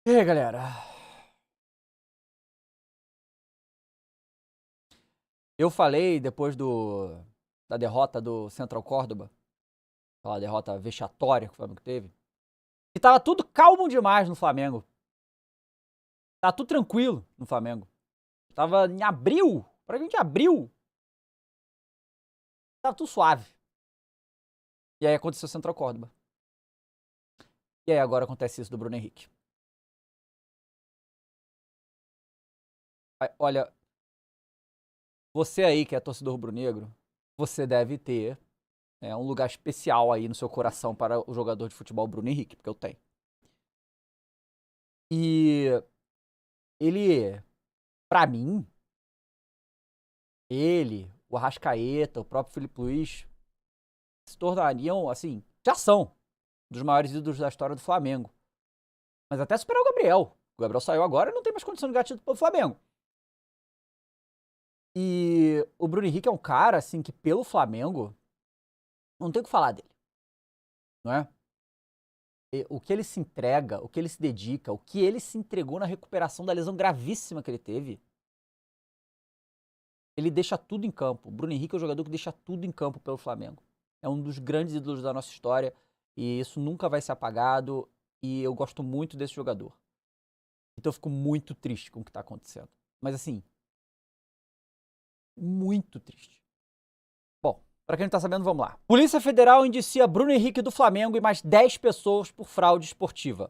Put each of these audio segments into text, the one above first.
E aí, galera? Eu falei depois da derrota do Central Córdoba, aquela derrota vexatória que o Flamengo teve, que tava tudo calmo demais no Flamengo. Tava tudo tranquilo no Flamengo. Tava em abril, praticamente abril, tava tudo suave. E aí aconteceu o Central Córdoba. E aí agora acontece isso do Bruno Henrique. Olha, você aí que é torcedor rubro-negro, você deve ter um lugar especial aí no seu coração para o jogador de futebol Bruno Henrique, porque eu tenho. E ele, pra mim, ele, o Arrascaeta, o próprio Filipe Luís, se tornariam, assim, já são dos maiores ídolos da história do Flamengo. Mas até superar o Gabriel. O Gabriel saiu agora e não tem mais condição de ganhar título pelo Flamengo. E o Bruno Henrique é um cara, assim, que pelo Flamengo, não tem o que falar dele, não é? O que ele se entrega, o que ele se dedica, o que ele se entregou na recuperação da lesão gravíssima que ele teve, ele deixa tudo em campo. O Bruno Henrique é o jogador que deixa tudo em campo pelo Flamengo. É um dos grandes ídolos da nossa história e isso nunca vai ser apagado e eu gosto muito desse jogador. Então eu fico muito triste com o que tá acontecendo. Mas assim, muito triste. Bom, pra quem não tá sabendo, vamos lá. Polícia Federal indicia Bruno Henrique do Flamengo e mais 10 pessoas por fraude esportiva.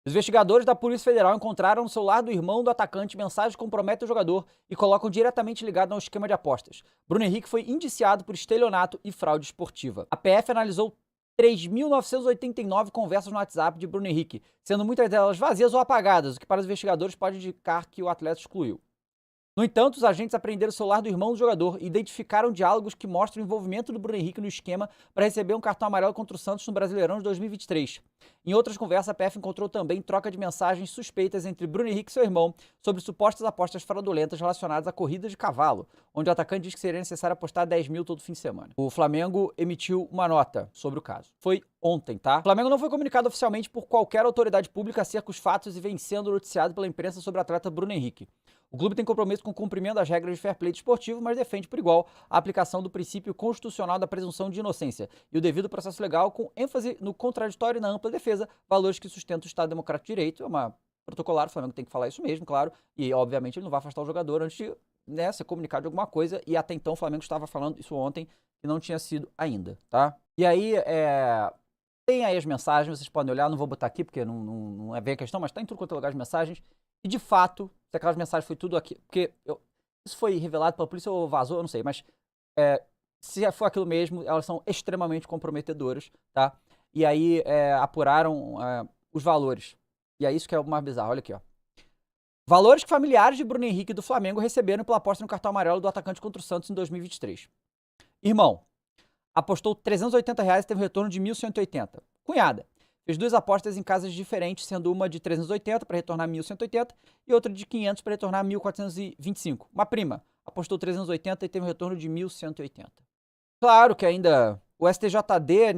Os investigadores da Polícia Federal encontraram no celular do irmão do atacante mensagens que comprometem o jogador e colocam diretamente ligado ao esquema de apostas. Bruno Henrique foi indiciado por estelionato e fraude esportiva. A PF analisou 3.989 conversas no WhatsApp de Bruno Henrique, sendo muitas delas vazias ou apagadas, o que para os investigadores pode indicar que o atleta excluiu. No entanto, os agentes apreenderam o celular do irmão do jogador e identificaram diálogos que mostram o envolvimento do Bruno Henrique no esquema para receber um cartão amarelo contra o Santos no Brasileirão de 2023. Em outras conversas, a PF encontrou também troca de mensagens suspeitas entre Bruno Henrique e seu irmão sobre supostas apostas fraudulentas relacionadas à corrida de cavalo, onde o atacante diz que seria necessário apostar 10 mil todo fim de semana. O Flamengo emitiu uma nota sobre o caso. Foi ontem, tá? O Flamengo não foi comunicado oficialmente por qualquer autoridade pública acerca dos fatos e vem sendo noticiado pela imprensa sobre o atleta Bruno Henrique. O clube tem compromisso com o cumprimento das regras de fair play desportivo, mas defende por igual a aplicação do princípio constitucional da presunção de inocência e o devido processo legal, com ênfase no contraditório e na ampla defesa, valores que sustentam o Estado Democrático de Direito. É uma protocolar, o Flamengo tem que falar isso mesmo, claro, e obviamente ele não vai afastar o jogador antes de ser comunicado de alguma coisa, e até então o Flamengo estava falando isso ontem e não tinha sido ainda, tá? E aí, tem aí as mensagens, vocês podem olhar, não vou botar aqui porque não é bem a questão, mas tá em tudo quanto é lugar as mensagens. E de fato, se aquelas mensagens foi tudo aqui, porque isso foi revelado pela polícia ou vazou, eu não sei, mas se for aquilo mesmo, elas são extremamente comprometedoras, tá? E aí apuraram os valores. E é isso que é o mais bizarro, olha aqui, ó. Valores que familiares de Bruno Henrique do Flamengo receberam pela aposta no cartão amarelo do atacante contra o Santos em 2023. Irmão, apostou R$380 e teve um retorno de 1.180. Cunhada, fez duas apostas em casas diferentes, sendo uma de 380 para retornar 1.180 e outra de 500 para retornar 1.425. Uma prima apostou 380 e teve um retorno de 1.180. Claro que ainda o STJD,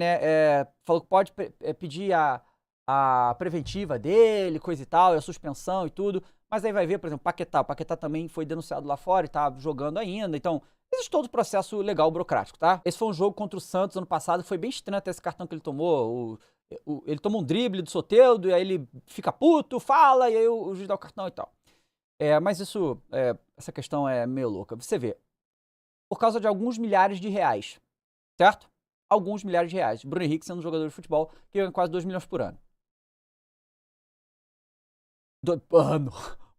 falou que pode pedir a preventiva dele, coisa e tal, e a suspensão e tudo, mas aí vai ver, por exemplo, o Paquetá também foi denunciado lá fora e tá jogando ainda, então existe todo o processo legal burocrático, tá? Esse foi um jogo contra o Santos ano passado, foi bem estranho até esse cartão que ele tomou, ele toma um drible do Soteldo, e aí ele fica puto, fala, e aí o juiz dá o cartão e tal. Mas essa questão é meio louca. Você vê, por causa de alguns milhares de reais, certo? Alguns milhares de reais. Bruno Henrique sendo um jogador de futebol que ganha quase 2 milhões por ano.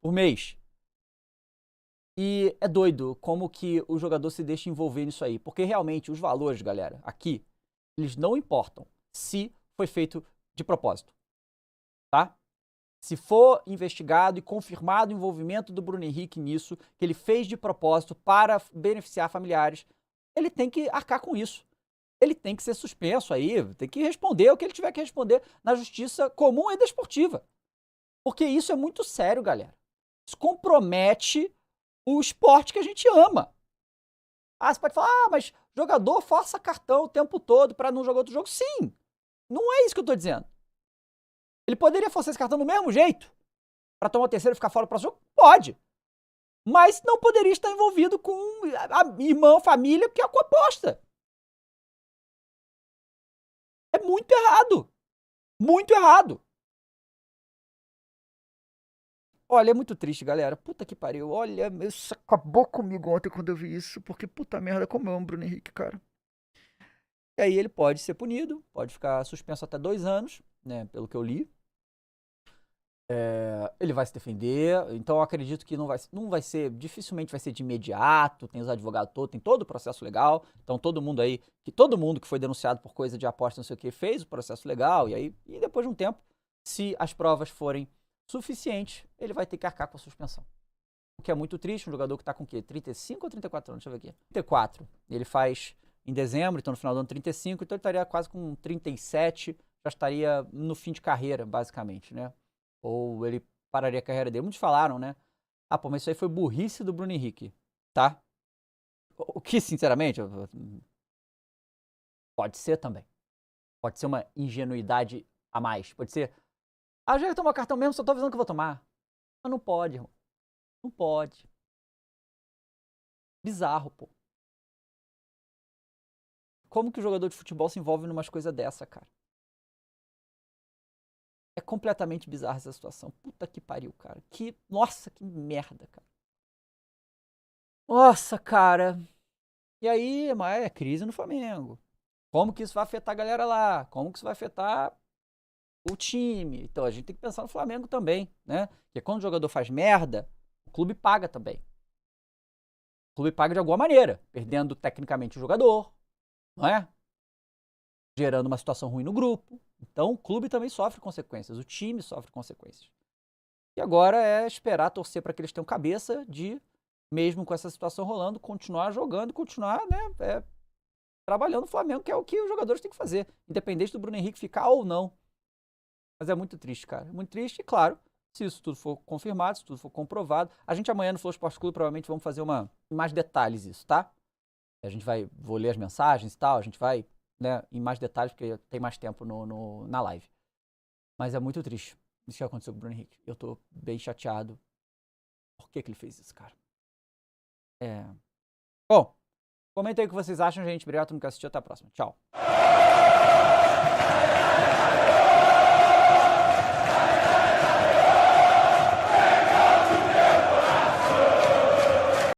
Por mês. E é doido como que o jogador se deixa envolver nisso aí. Porque realmente os valores, galera, aqui, eles não importam se foi feito de propósito. Tá? Se for investigado e confirmado o envolvimento do Bruno Henrique nisso, que ele fez de propósito para beneficiar familiares, ele tem que arcar com isso. Ele tem que ser suspenso aí, tem que responder o que ele tiver que responder na justiça comum e desportiva. Porque isso é muito sério, galera. Isso compromete o esporte que a gente ama. Você pode falar, mas jogador força cartão o tempo todo para não jogar outro jogo. Sim, não é isso que eu tô dizendo. Ele poderia forçar esse cartão do mesmo jeito pra tomar o terceiro e ficar fora do próximo jogo? Pode. Mas não poderia estar envolvido com a irmã, família, que é com a aposta. É muito errado. Muito errado. Olha, é muito triste, galera. Puta que pariu. Olha, isso acabou comigo ontem quando eu vi isso. Porque, puta merda, como eu amo o Bruno Henrique, cara. E aí ele pode ser punido, pode ficar suspenso até 2 anos, né? Pelo que eu li. Ele vai se defender, então eu acredito que não vai ser, dificilmente vai ser de imediato, tem os advogados todos, tem todo o processo legal, então todo mundo que foi denunciado por coisa de aposta, não sei o que, fez o processo legal, e depois de um tempo, se as provas forem suficientes, ele vai ter que arcar com a suspensão. O que é muito triste, um jogador que tá com o quê? 35 ou 34 anos? Deixa eu ver aqui. 34. Ele faz em dezembro, então no final do ano 35, então ele estaria quase com 37, já estaria no fim de carreira, basicamente, né? Ou ele pararia a carreira dele. Muitos falaram, né? Ah, pô, mas isso aí foi burrice do Bruno Henrique, tá? O que, sinceramente, pode ser também. Pode ser uma ingenuidade a mais. Pode ser, eu já ia tomar cartão mesmo, só tô avisando que eu vou tomar. Mas não pode, irmão. Não pode. Bizarro, pô. Como que o jogador de futebol se envolve numas coisas dessa, cara? É completamente bizarra essa situação. Puta que pariu, cara. Nossa, que merda, cara. Nossa, cara. E aí, é crise no Flamengo. Como que isso vai afetar a galera lá? Como que isso vai afetar o time? Então a gente tem que pensar no Flamengo também, né? Porque quando o jogador faz merda, o clube paga também. O clube paga de alguma maneira, perdendo tecnicamente o jogador, não é? Gerando uma situação ruim no grupo. Então o clube também sofre consequências, o time sofre consequências. E agora é esperar, torcer para que eles tenham cabeça de, mesmo com essa situação rolando, continuar jogando e continuar, né, trabalhando no Flamengo, que é o que os jogadores têm que fazer, independente do Bruno Henrique ficar ou não. Mas é muito triste, cara. Muito triste, e claro, se isso tudo for confirmado, se tudo for comprovado, a gente amanhã no Flow Esporte Clube provavelmente vamos fazer em mais detalhes isso, tá? Vou ler as mensagens e tal, a gente vai, né, em mais detalhes, porque tem mais tempo na live. Mas é muito triste isso que aconteceu com o Bruno Henrique. Eu tô bem chateado. Por que ele fez isso, cara? Bom, comenta aí o que vocês acham, gente. Obrigado por me assistir. Até a próxima. Tchau.